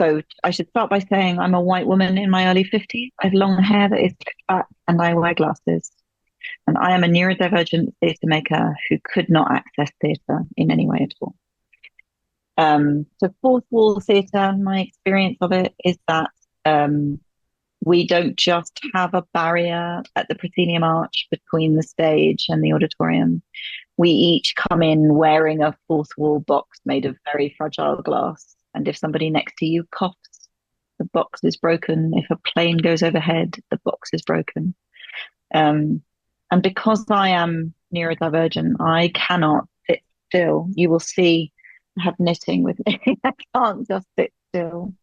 So I should start by saying I'm a white woman in my early 50s. I have long hair that is slicked back and I wear glasses. And I am a neurodivergent theatre maker who could not access theatre in any way at all. So fourth wall theatre, my experience of it is that um, we don't just have a barrier at the proscenium arch between the stage and the auditorium. We each come in wearing a fourth wall box made of very fragile glass. And if somebody next to you coughs, the box is broken. If a plane goes overhead, the box is broken. Um, and because I am neurodivergent, I cannot sit still. You will see I have knitting with me. I can't just sit still.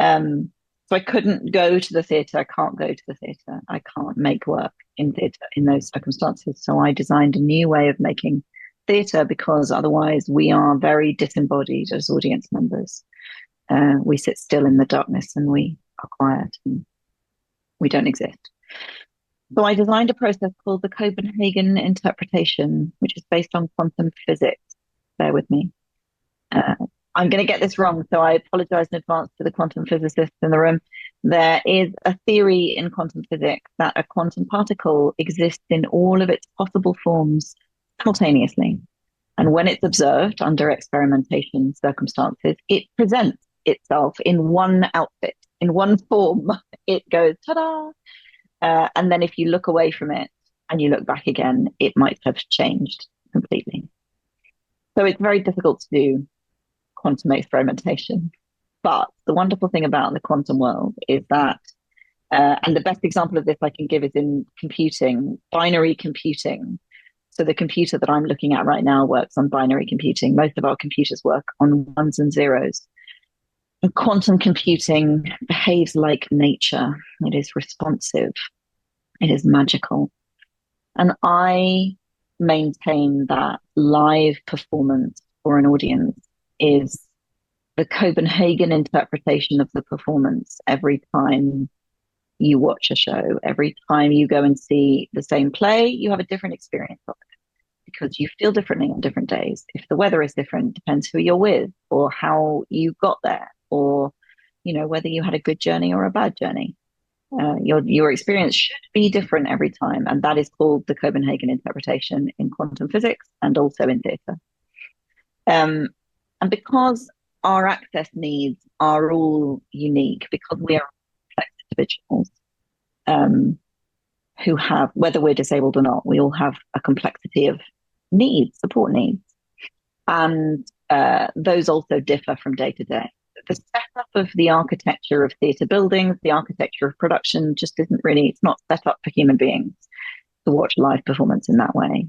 So I couldn't go to the theatre. I can't go to the theatre. I can't make work in theatre in those circumstances. So I designed a new way of making theatre because otherwise we are very disembodied as audience members. We sit still in the darkness and we are quiet and we don't exist. So I designed a process called the Copenhagen interpretation, which is based on quantum physics. Bear with me. Uh, I'm going to get this wrong, so I apologize in advance to the quantum physicists in the room. There is a theory in quantum physics that a quantum particle exists in all of its possible forms simultaneously. And when it's observed under experimentation circumstances, it presents itself in one outfit, in one form. It goes, ta-da! And then if you look away from it and you look back again, it might have changed completely. So it's very difficult to do quantum experimentation. But the wonderful thing about the quantum world is that, and the best example of this I can give is in computing, binary computing. So the computer that I'm looking at right now works on binary computing. Most of our computers work on ones and zeros. And quantum computing behaves like nature. It is responsive. It is magical. And I maintain that live performance for an audience is the Copenhagen interpretation of the performance every time you watch a show. Every time you go and see the same play, you have a different experience of it because you feel differently on different days. If the weather is different, depends who you're with or how you got there or, whether you had a good journey or a bad journey. Your experience should be different every time, and that is called the Copenhagen interpretation in quantum physics and also in theatre. And because our access needs are all unique, because we are complex individuals who have, whether we're disabled or not, we all have a complexity of needs, support needs, and those also differ from day to day. The setup of the architecture of theatre buildings, the architecture of production just isn't really, it's not set up for human beings to watch live performance in that way.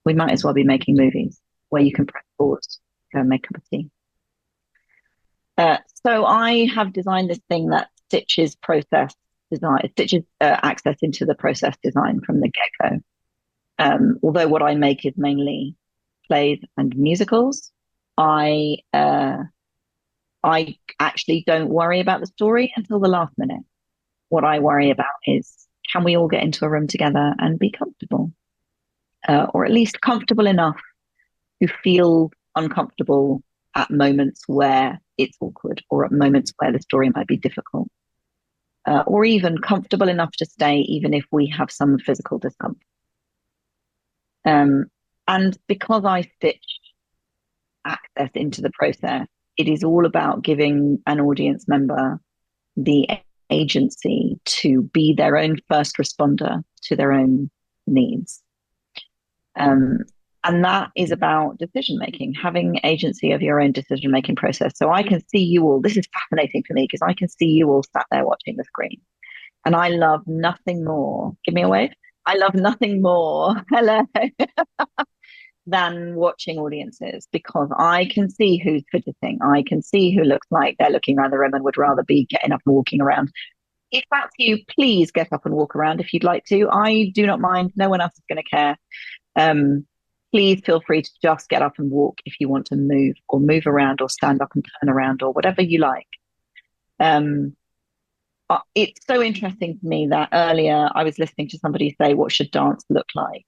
We might as well be making movies where you can press pause, go and make a cup of tea. So I have designed this thing that stitches access into the process design from the get-go. Although what I make is mainly plays and musicals, I actually don't worry about the story until the last minute. What I worry about is, can we all get into a room together and be comfortable? Or at least comfortable enough to feel uncomfortable at moments where it's awkward or at moments where the story might be difficult. Or even comfortable enough to stay even if we have some physical discomfort. And because I stitch access into the process, it is all about giving an audience member the agency to be their own first responder to their own needs. And that is about decision making, having agency of your own decision making process. So I can see you all. This is fascinating for me because I can see you all sat there watching the screen. And I love nothing more. Give me a wave. I love nothing more. Hello. Than watching audiences because I can see who's fidgeting. I can see who looks like they're looking around the room and would rather be getting up and walking around. If that's you, please get up and walk around if you'd like to. I do not mind. No one else is going to care. Please feel free to just get up and walk if you want to move or move around or stand up and turn around or whatever you like. It's so interesting to me that earlier I was listening to somebody say, what should dance look like?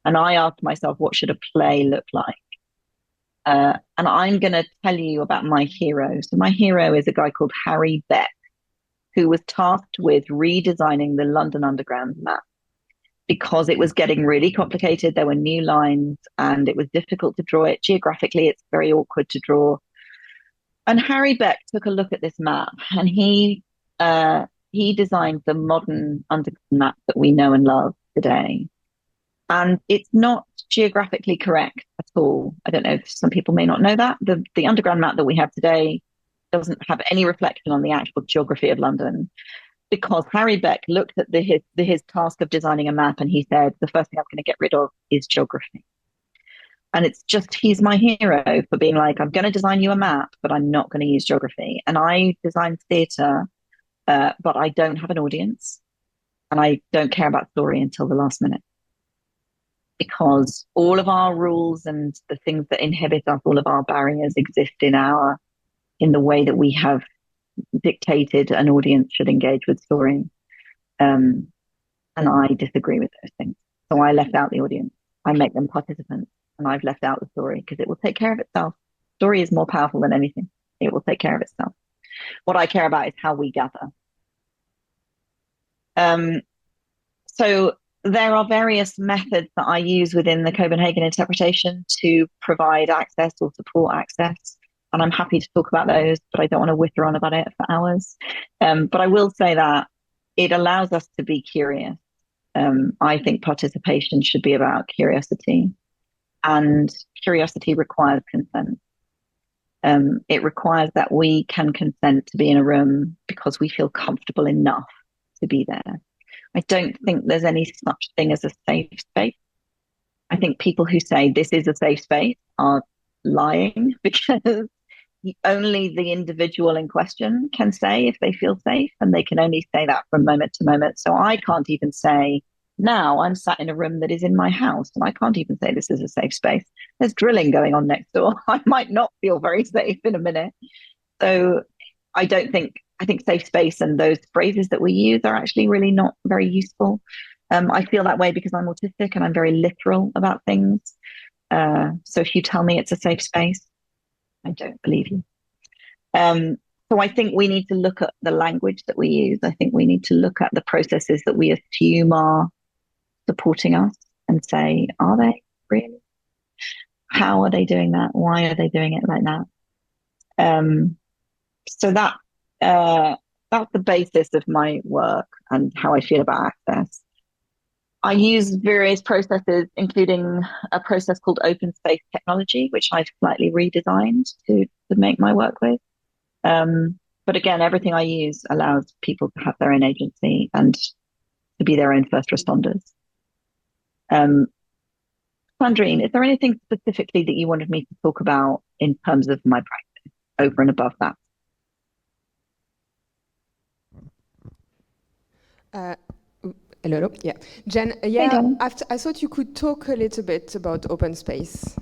And I asked myself, what should a play look like? And I'm going to tell you about my hero. So my hero is a guy called Harry Beck, who was tasked with redesigning the London Underground map because it was getting really complicated. There were new lines and it was difficult to draw it. Geographically, it's very awkward to draw. And Harry Beck took a look at this map and he designed the modern underground map that we know and love today. And it's not geographically correct at all. I don't know if some people may not know that. The underground map that we have today doesn't have any reflection on the actual geography of London, because Harry Beck looked at his task of designing a map and he said, the first thing I'm going to get rid of is geography. And it's just, he's my hero for being like, I'm going to design you a map, but I'm not going to use geography. And I design theatre, but I don't have an audience and I don't care about story until the last minute. Because all of our rules and the things that inhibit us, all of our barriers exist in the way that we have dictated an audience should engage with story. And I disagree with those things. So I left out the audience. I make them participants and I've left out the story because it will take care of itself. Story is more powerful than anything. It will take care of itself. What I care about is how we gather. So there are various methods that I use within the Copenhagen interpretation to provide access or support access. And I'm happy to talk about those, but I don't want to wither on about it for hours. But I will say that it allows us to be curious. I think participation should be about curiosity, and curiosity requires consent. It requires that we can consent to be in a room because we feel comfortable enough to be there. I don't think there's any such thing as a safe space. I think people who say this is a safe space are lying, because only the individual in question can say if they feel safe, and they can only say that from moment to moment. So I can't even say, now I'm sat in a room that is in my house and I can't even say this is a safe space. There's drilling going on next door. I might not feel very safe in a minute. So I think safe space and those phrases that we use are actually really not very useful. I feel that way because I'm autistic and I'm very literal about things. So if you tell me it's a safe space, I don't believe you. So I think we need to look at the language that we use. I think we need to look at the processes that we assume are supporting us and say, are they really? How are they doing that? Why are they doing it like that? So that's the basis of my work and how I feel about access. I use various processes, including a process called open space technology, which I've slightly redesigned to make my work with. But again, everything I use allows people to have their own agency and to be their own first responders. Sandrine, is there anything specifically that you wanted me to talk about in terms of my practice over and above that? Hello. Yeah. Jen, Hey, I thought you could talk a little bit about open space,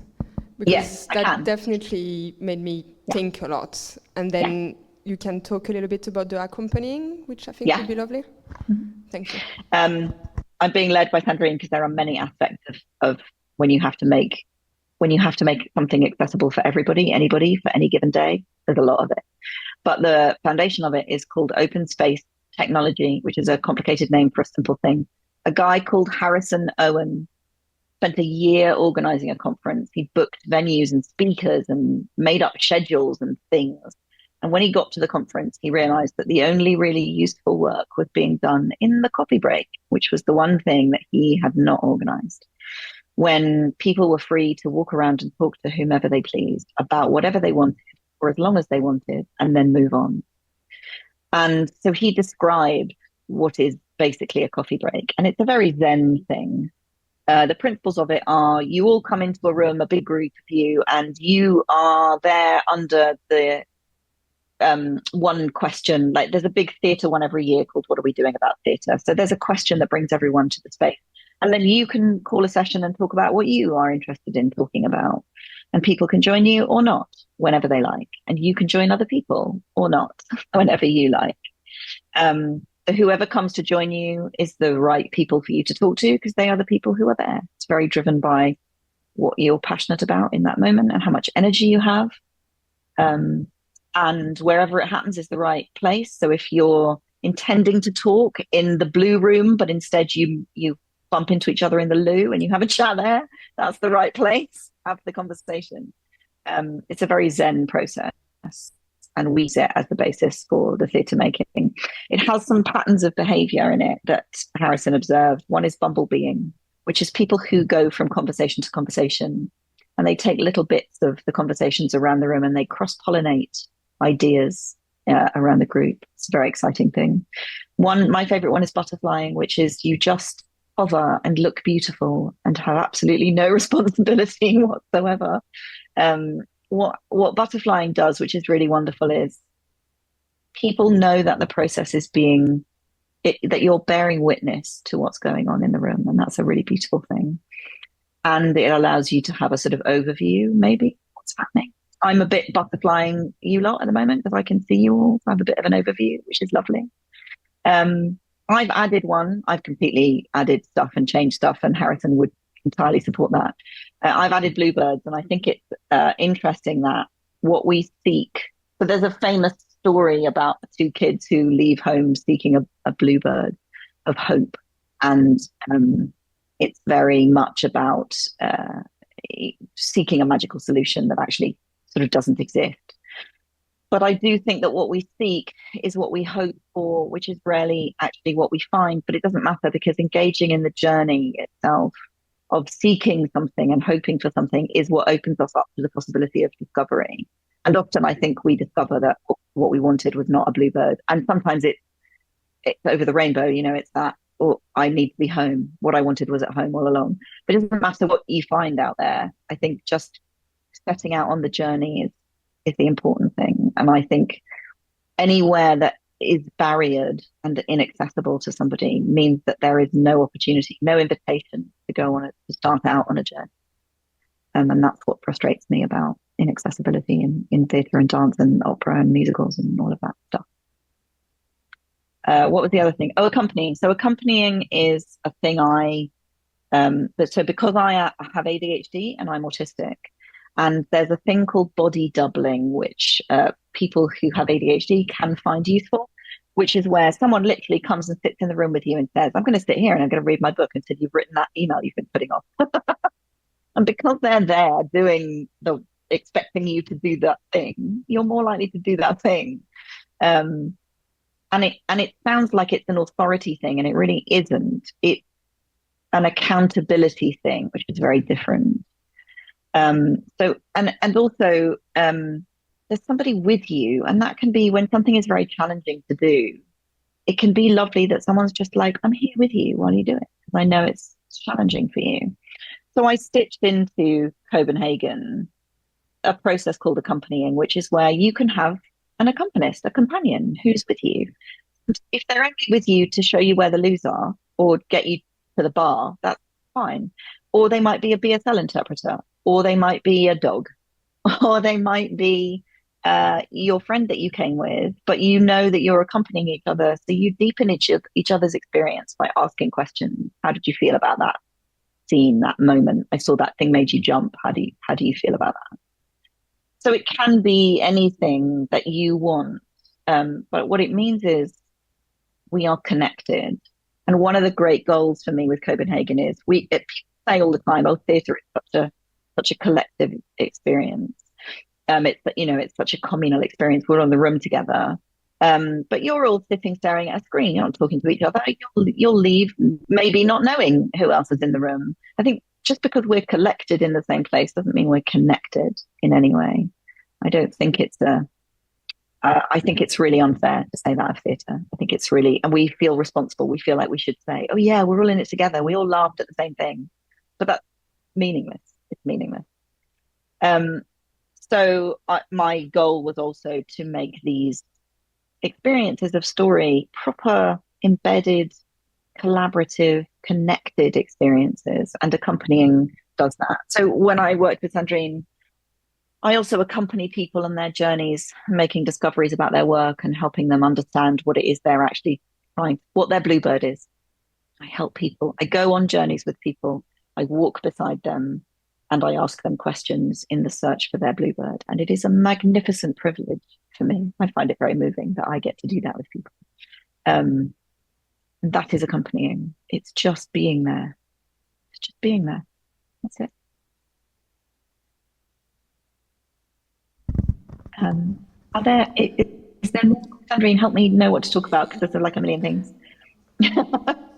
because yes, that definitely made me think a lot. And then you can talk a little bit about the accompanying, which I think would be lovely. Mm-hmm. Thank you. I'm being led by Sandrine because there are many aspects of when you have to make something accessible for everybody, anybody, for any given day. There's a lot of it. But the foundation of it is called open space technology, which is a complicated name for a simple thing. A guy called Harrison Owen spent a year organizing a conference. He booked venues and speakers and made up schedules and things. And when he got to the conference, he realized that the only really useful work was being done in the coffee break, which was the one thing that he had not organized. When people were free to walk around and talk to whomever they pleased about whatever they wanted, or as long as they wanted, and then move on. And so he described what is basically a coffee break. And it's a very Zen thing. The principles of it are, you all come into a room, a big group of you, and you are there under the one question. Like, there's a big theatre one every year called What Are We Doing About Theatre? So there's a question that brings everyone to the space. And then you can call a session and talk about what you are interested in talking about. And people can join you or not whenever they like. And you can join other people or not whenever you like. So whoever comes to join you is the right people for you to talk to, because they are the people who are there. It's very driven by what you're passionate about in that moment and how much energy you have. And wherever it happens is the right place. So if you're intending to talk in the blue room, but instead you bump into each other in the loo and you have a chat there, that's the right place. Have the conversation. It's a very Zen process, and we use it as the basis for the theatre making. It has some patterns of behavior in it that Harrison observed. One is bumblebeeing, which is people who go from conversation to conversation, and they take little bits of the conversations around the room and they cross-pollinate ideas around the group. It's a very exciting thing. My favorite one is butterflying, which is you just hover and look beautiful and have absolutely no responsibility whatsoever. What butterflying does, which is really wonderful, is people know that the process is that you're bearing witness to what's going on in the room, and that's a really beautiful thing. And it allows you to have a sort of overview, maybe, what's happening. I'm a bit butterflying you lot at the moment because I can see you all. So I have a bit of an overview, which is lovely. I've added one. I've completely added stuff and changed stuff, and Harrison would entirely support that. I've added bluebirds, and I think it's interesting that what we seek. So there's a famous story about two kids who leave home seeking a bluebird of hope, and it's very much about seeking a magical solution that actually sort of doesn't exist. But I do think that what we seek is what we hope for, which is rarely actually what we find. But it doesn't matter, because engaging in the journey itself of seeking something and hoping for something is what opens us up to the possibility of discovery. And often I think we discover that what we wanted was not a bluebird. And sometimes it's over the rainbow, it's that, I need to be home. What I wanted was at home all along. But it doesn't matter what you find out there. I think just setting out on the journey is the important thing. And I think anywhere that is barriered and inaccessible to somebody means that there is no opportunity, no invitation to go on to start out on a journey. And that's what frustrates me about inaccessibility in theatre and dance and opera and musicals and all of that stuff. What was the other thing? Accompanying. So accompanying is a thing so because I have ADHD and I'm autistic, and there's a thing called body doubling, which people who have ADHD can find useful, which is where someone literally comes and sits in the room with you and says, I'm going to sit here and I'm going to read my book until you've written that email you've been putting off. And because they're there expecting you to do that thing, you're more likely to do that thing. And it sounds like it's an authority thing, and it really isn't. It's an accountability thing, which is very different. So also there's somebody with you, and that can be when something is very challenging to do. It can be lovely that someone's just like, I'm here with you while you do it, because I know it's challenging for you. So I stitched into Copenhagen a process called accompanying, which is where you can have an accompanist, a companion who's with you. If they're only with you to show you where the loos are or get you to the bar, that's fine. Or they might be a BSL interpreter, or they might be a dog, or they might be your friend that you came with, but you know that you're accompanying each other. So you deepen each other's experience by asking questions. How did you feel about that scene, that moment? I saw that thing made you jump. How do you feel about that? So it can be anything that you want. But what it means is we are connected. And one of the great goals for me with Copenhagen is people say all the time, theatre is such a collective experience. It's such a communal experience. We're on the room together. But you're all sitting staring at a screen. You're not talking to each other. You'll leave maybe not knowing who else is in the room. I think just because we're collected in the same place doesn't mean we're connected in any way. I don't think I think it's really unfair to say that of theatre. I think it's really, and we feel responsible. We feel like we should say, oh yeah, we're all in it together. We all laughed at the same thing. But that's meaningless. It's meaningless. So my goal was also to make these experiences of story proper, embedded, collaborative, connected experiences, and accompanying does that. So when I worked with Sandrine, I also accompany people on their journeys, making discoveries about their work and helping them understand what it is they're actually what their bluebird is. I help people. I go on journeys with people. I walk beside them. and I ask them questions in the search for their bluebird. And it is a magnificent privilege for me. I find it very moving that I get to do that with people. That is accompanying. It's just being there. It's just being there. That's it. Is there more? Sandrine, help me know what to talk about, because there's like a million things.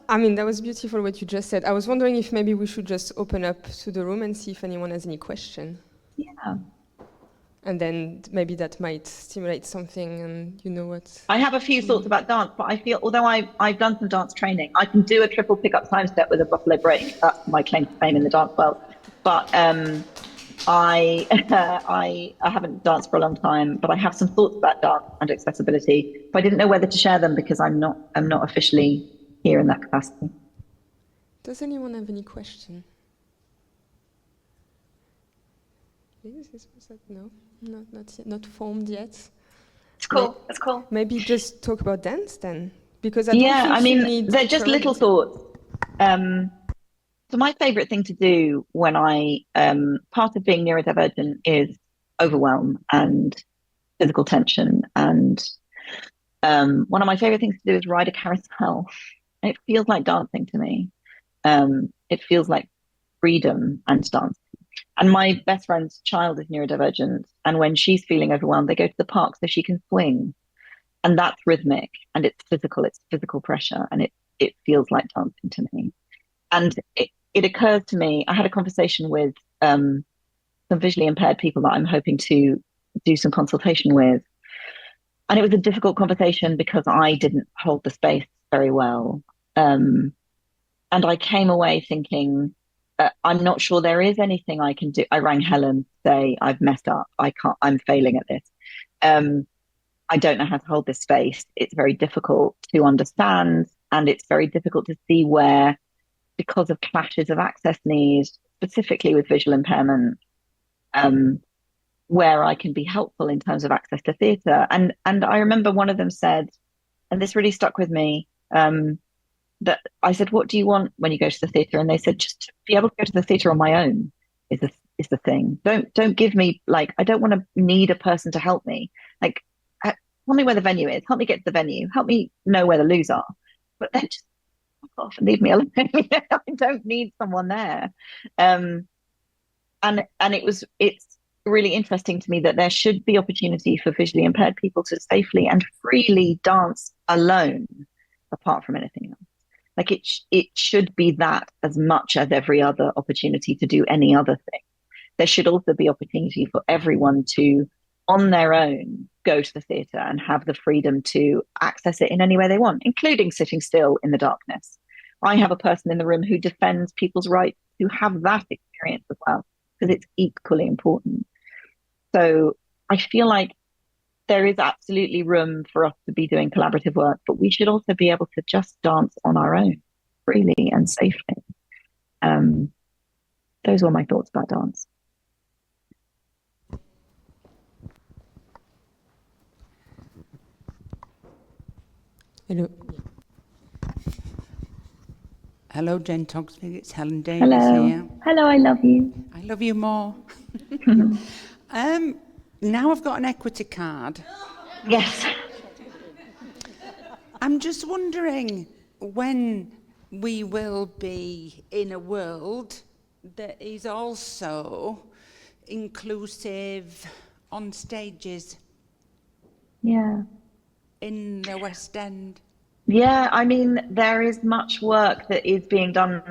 I mean, that was beautiful what you just said. I was wondering if maybe we should just open up to the room and see if anyone has any question. Yeah. And then maybe that might stimulate something, and you know what? I have a few thoughts about dance, but I feel, although I've done some dance training, I can do a triple pickup time step with a buffalo break. That's my claim to fame in the dance world. But I haven't danced for a long time, but I have some thoughts about dance and accessibility. But I didn't know whether to share them because I'm not officially here in that capacity. Does anyone have any question? No, not yet, not formed yet. It's cool. It's cool. Maybe just talk about dance then, because I don't think they're just little thoughts. So my favorite thing to do when part of being neurodivergent is overwhelm and physical tension. And one of my favorite things to do is ride a carousel. It feels like dancing to me. It feels like freedom and dance. And my best friend's child is neurodivergent. And when she's feeling overwhelmed, they go to the park so she can swing. And that's rhythmic and it's physical pressure. And it feels like dancing to me. And it occurs to me, I had a conversation with some visually impaired people that I'm hoping to do some consultation with. And it was a difficult conversation because I didn't hold the space very well. And I came away thinking, I'm not sure there is anything I can do. I rang Helen to say, I've messed up. I'm failing at this. I don't know how to hold this space. It's very difficult to understand. And it's very difficult to see where, because of clashes of access needs, specifically with visual impairment, where I can be helpful in terms of access to theatre. And I remember one of them said, and this really stuck with me, that I said, what do you want when you go to the theatre? And they said, just to be able to go to the theatre on my own is the thing. Don't give me, like, I don't want to need a person to help me. Like, tell me where the venue is. Help me get to the venue. Help me know where the loos are. But then just fuck off and leave me alone. I don't need someone there. And it's really interesting to me that there should be opportunity for visually impaired people to safely and freely dance alone, apart from anything else. Like it should be that as much as every other opportunity to do any other thing. There should also be opportunity for everyone to, on their own, go to the theatre and have the freedom to access it in any way they want, including sitting still in the darkness. I have a person in the room who defends people's right to have that experience as well, because it's equally important. So I feel like there is absolutely room for us to be doing collaborative work, but we should also be able to just dance on our own, freely and safely. Those were my thoughts about dance. Hello. Hello, Jen Toksvig. It's Helen Davis here. Hello, I love you. I love you more. Now I've got an equity card. Yes. I'm just wondering when we will be in a world that is also inclusive on stages. Yeah. In the West End. Yeah, I mean, there is much work that is being done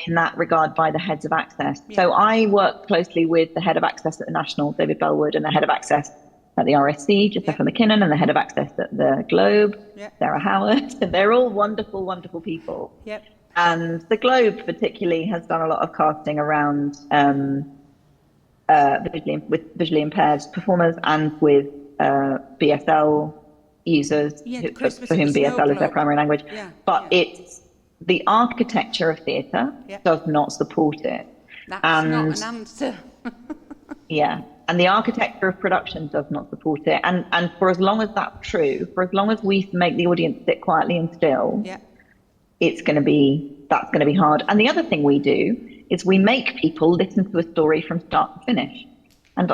in that regard by the heads of access. Yeah. So I work closely with the head of access at the National, David Bellwood, and the head of access at the RSC, Josepha McKinnon, and the head of access at the Globe, Sarah Howard. They're all wonderful, wonderful people. Yep. And the Globe particularly has done a lot of casting around with visually impaired performers and with BSL users for whom BSL is their primary language. But it's the architecture of theatre does not support it. That's not an answer. And the architecture of production does not support it. And for as long as that's true, for as long as we make the audience sit quietly and still, that's going to be hard. And the other thing we do is we make people listen to a story from start to finish. And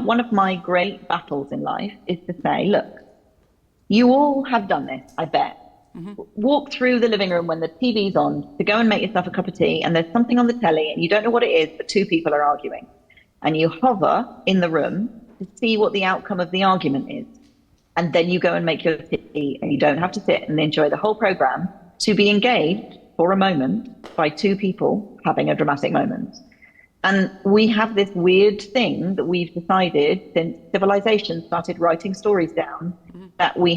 one of my great battles in life is to say, look, you all have done this, I bet. Walk through the living room when the TV's on to go and make yourself a cup of tea, and there's something on the telly and you don't know what it is, but two people are arguing. And you hover in the room to see what the outcome of the argument is. And then you go and make your tea, and you don't have to sit and enjoy the whole program to be engaged for a moment by two people having a dramatic moment. And we have this weird thing that we've decided since civilization started writing stories down, that we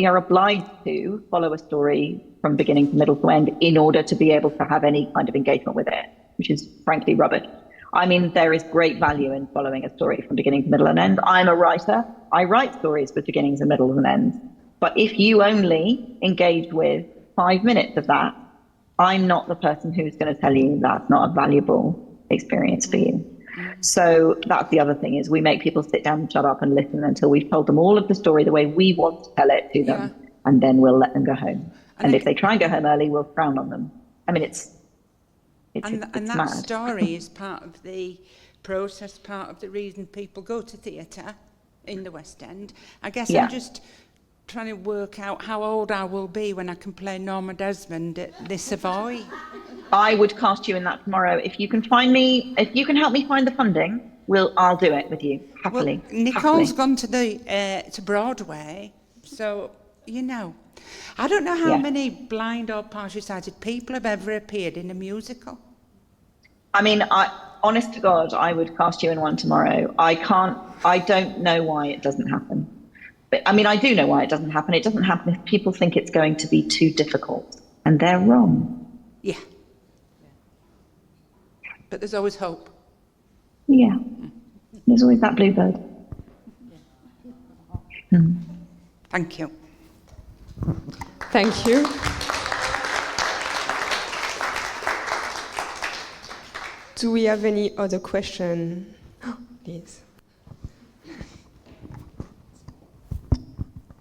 are obliged to follow a story from beginning to middle to end in order to be able to have any kind of engagement with it, which is frankly rubbish. I mean, there is great value in following a story from beginning to middle and end. I'm a writer. I write stories with beginnings and middles and ends. But if you only engage with 5 minutes of that, I'm not the person who's going to tell you that's not a valuable experience for you. So that's the other thing, is we make people sit down and shut up and listen until we've told them all of the story the way we want to tell it to them, and then we'll let them go home. And if they try and go home early, we'll frown on them. I mean, it's that mad. Story is part of the process, part of the reason people go to theatre in the West End. I guess I'm just trying to work out how old I will be when I can play Norma Desmond at the Savoy. I would cast you in that tomorrow. If you can help me find the funding, I'll do it with you, happily. Well, Nicole's gone to Broadway, so, you know. I don't know how many blind or partially sighted people have ever appeared in a musical. I mean, honest to God, I would cast you in one tomorrow. I don't know why it doesn't happen. But I mean, I do know why it doesn't happen. It doesn't happen if people think it's going to be too difficult, and they're wrong. Yeah. But there's always hope. Yeah. There's always that bluebird. Thank you. Thank you. Do we have any other question? Please.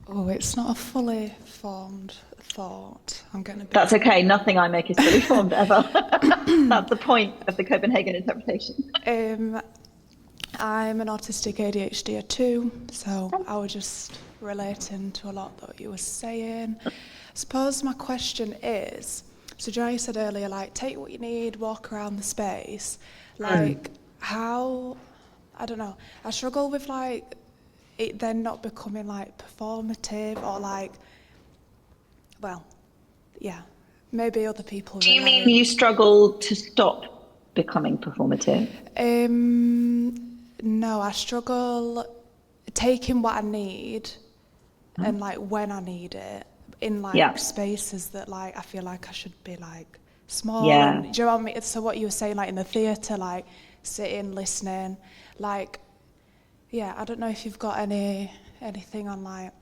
Oh, it's not a fully formed thought. I'm going to be... That's okay. Nothing I make is fully formed ever. That's the point of the Copenhagen interpretation. I'm an autistic ADHD too, so I was just relating to a lot that you were saying. I suppose my question is, so Johnny said earlier, like, take what you need, walk around the space. Like, how, I don't know, I struggle with, like, it then not becoming, like, performative or, like, well, yeah, maybe other people... Do you mean you struggle to stop becoming performative? No, I struggle taking what I need and, like, when I need it in, like, spaces that, like, I feel like I should be, like, small. Yeah. And, do you know what I mean? So what you were saying, like, in the theatre, like, sitting, listening, like, yeah, I don't know if you've got anything on, like,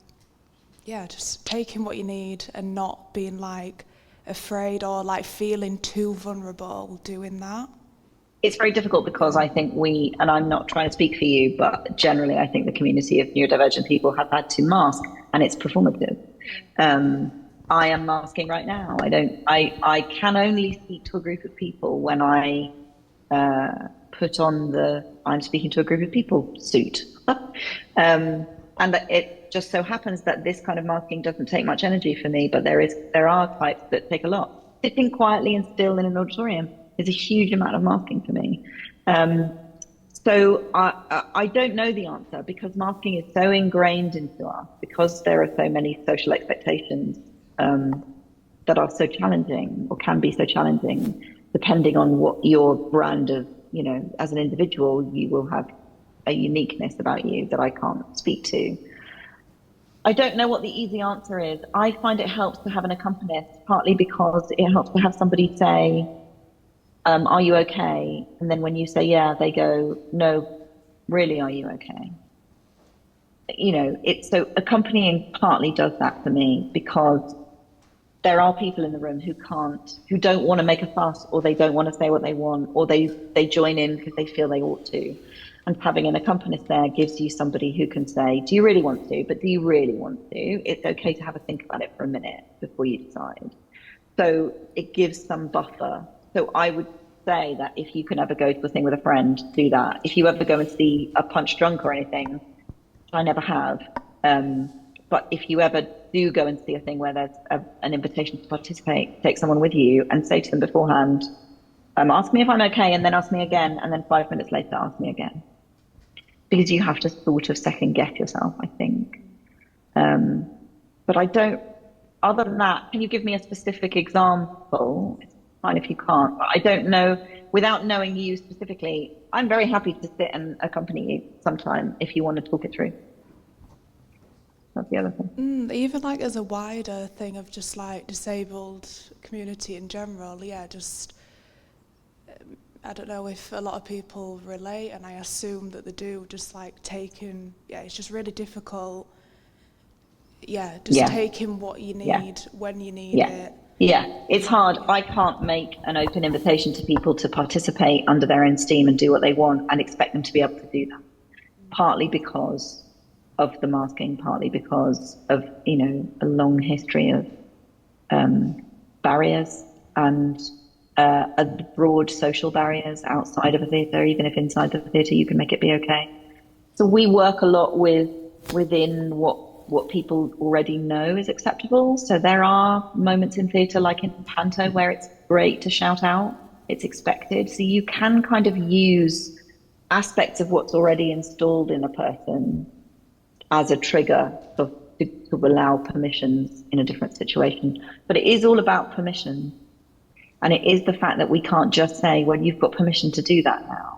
yeah, just taking what you need and not being, like, afraid or, like, feeling too vulnerable doing that. It's very difficult because I think and I'm not trying to speak for you, but generally I think the community of neurodivergent people have had to mask, and it's performative. I am masking right now. I can only speak to a group of people when I put on the I'm speaking to a group of people suit. And it just so happens that this kind of masking doesn't take much energy for me, but there are types that take a lot. Sitting quietly and still in an auditorium is a huge amount of masking for me. So I don't know the answer, because masking is so ingrained into us, because there are so many social expectations that are so challenging, or can be so challenging, depending on what your brand of, as an individual, you will have a uniqueness about you that I can't speak to. I don't know what the easy answer is. I find it helps to have an accompanist, partly because it helps to have somebody say, are you okay? And then when you say, yeah, they go, no, really, are you okay? So accompanying partly does that for me, because there are people in the room who don't want to make a fuss, or they don't want to say what they want, or they join in because they feel they ought to. And having an accompanist there gives you somebody who can say, do you really want to? But do you really want to? It's okay to have a think about it for a minute before you decide. So it gives some buffer. So I would say that if you can ever go to a thing with a friend, do that. If you ever go and see a Punch Drunk or anything, I never have. But if you ever do go and see a thing where there's an invitation to participate, take someone with you and say to them beforehand, ask me if I'm okay, and then ask me again, and then 5 minutes later ask me again. Because you have to sort of second guess yourself, I think. But I don't, other than that, can you give me a specific example? It's fine if you can't, but I don't know, without knowing you specifically, I'm very happy to sit and accompany you sometime if you want to talk it through. That's the other thing. Even like as a wider thing of just like disabled community in general, just, I don't know if a lot of people relate, and I assume that they do, just like taking, it's just really difficult. Taking what you need when you need it. Yeah, it's hard. I can't make an open invitation to people to participate under their own steam and do what they want and expect them to be able to do that. Partly because of the masking, partly because of, a long history of barriers and broad social barriers outside of a theatre. Even if inside the theatre you can make it be okay. So we work a lot within what people already know is acceptable. So there are moments in theatre, like in panto, where it's great to shout out. It's expected. So you can kind of use aspects of what's already installed in a person as a trigger to allow permissions in a different situation. But it is all about permission. And it is the fact that we can't just say, well, you've got permission to do that now.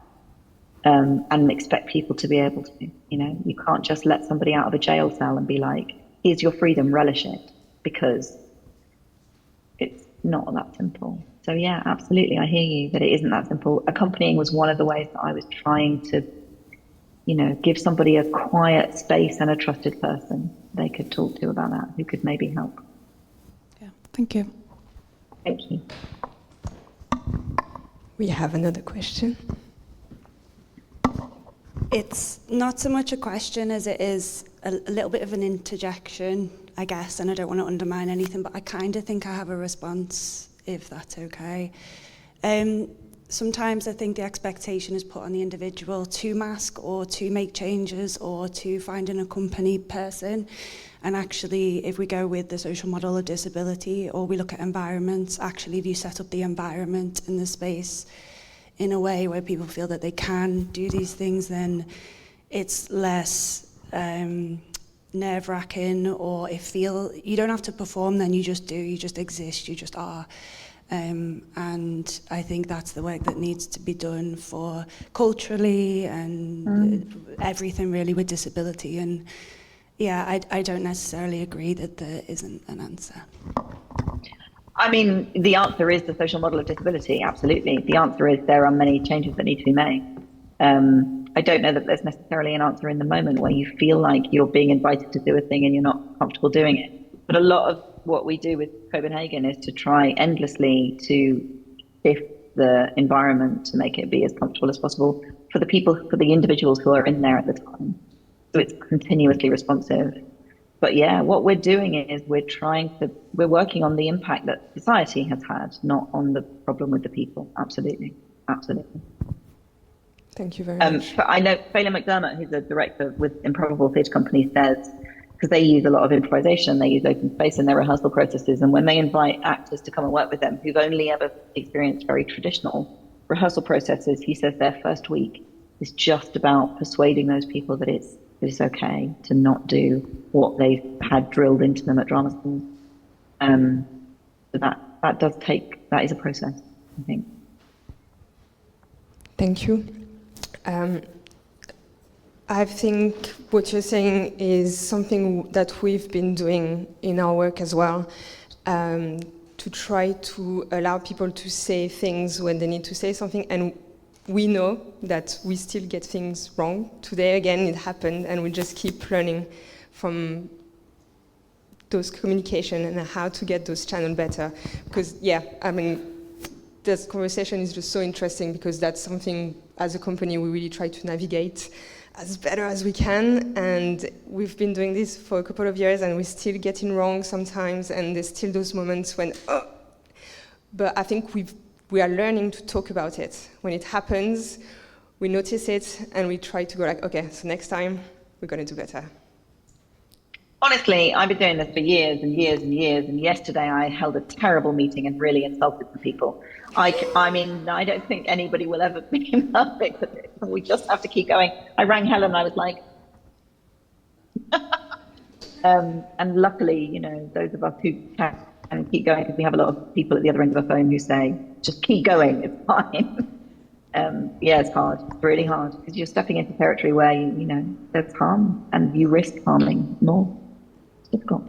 And expect people to be able to, you can't just let somebody out of a jail cell and be like, here's your freedom, relish it, because it's not that simple. So yeah, absolutely, I hear you that it isn't that simple. Accompanying was one of the ways that I was trying to, give somebody a quiet space and a trusted person they could talk to about that, who could maybe help. Yeah, thank you. Thank you. We have another question. It's not so much a question as it is a little bit of an interjection, I guess, and I don't want to undermine anything, but I kind of think I have a response, if that's okay. Sometimes I think the expectation is put on the individual to mask or to make changes or to find an accompanied person. And actually, if we go with the social model of disability or we look at environments, actually if you set up the environment and the space in a way where people feel that they can do these things, then it's less nerve-wracking, or you don't have to perform, then you just do, you just exist, you just are. And I think that's the work that needs to be done for culturally and everything really with disability. And I don't necessarily agree that there isn't an answer. I mean, the answer is the social model of disability, absolutely. The answer is there are many changes that need to be made. I don't know that there's necessarily an answer in the moment where you feel like you're being invited to do a thing and you're not comfortable doing it. But a lot of what we do with Copenhagen is to try endlessly to shift the environment to make it be as comfortable as possible for the individuals who are in there at the time. So it's continuously responsive. But yeah, what we're doing is we're working on the impact that society has had, not on the problem with the people. Absolutely. Absolutely. Thank you very much. But I know Phelan McDermott, who's a director with Improbable Theatre Company, says, because they use a lot of improvisation, they use open space in their rehearsal processes, and when they invite actors to come and work with them who've only ever experienced very traditional rehearsal processes, he says their first week is just about persuading those people that it's okay to not do what they've had drilled into them at drama schools. So that is a process, I think. Thank you. I think what you're saying is something that we've been doing in our work as well, to try to allow people to say things when they need to say something. And we know that we still get things wrong. Today, again, it happened, and we just keep learning from those communication and how to get those channels better. Because, this conversation is just so interesting because that's something, as a company, we really try to navigate as better as we can. And we've been doing this for a couple of years, and we're still getting wrong sometimes, and there's still those moments when, but I think we've we are learning to talk about it. When it happens, we notice it and we try to go like, okay, so next time we're going to do better. Honestly, I've been doing this for years and years and years, and yesterday I held a terrible meeting and really insulted some people. I mean, I don't think anybody will ever be perfect at this. We just have to keep going. I rang Helen and I was like, and luckily, you know, those of us who can keep going, because we have a lot of people at the other end of the phone who say, just keep going, it's fine. Yeah, it's hard. It's really hard because you're stepping into territory where, you know, there's harm and you risk harming more. It's difficult.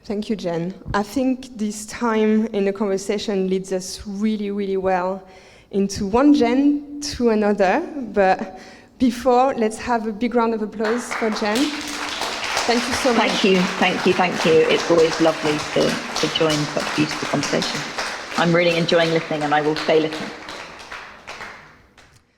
Thank you, Jen. I think this time in the conversation leads us really, really well into one Jen to another. But before, let's have a big round of applause for Jen. Thank you so much. Thank you. It's always lovely to join such beautiful conversation. I'm really enjoying listening and I will stay listening.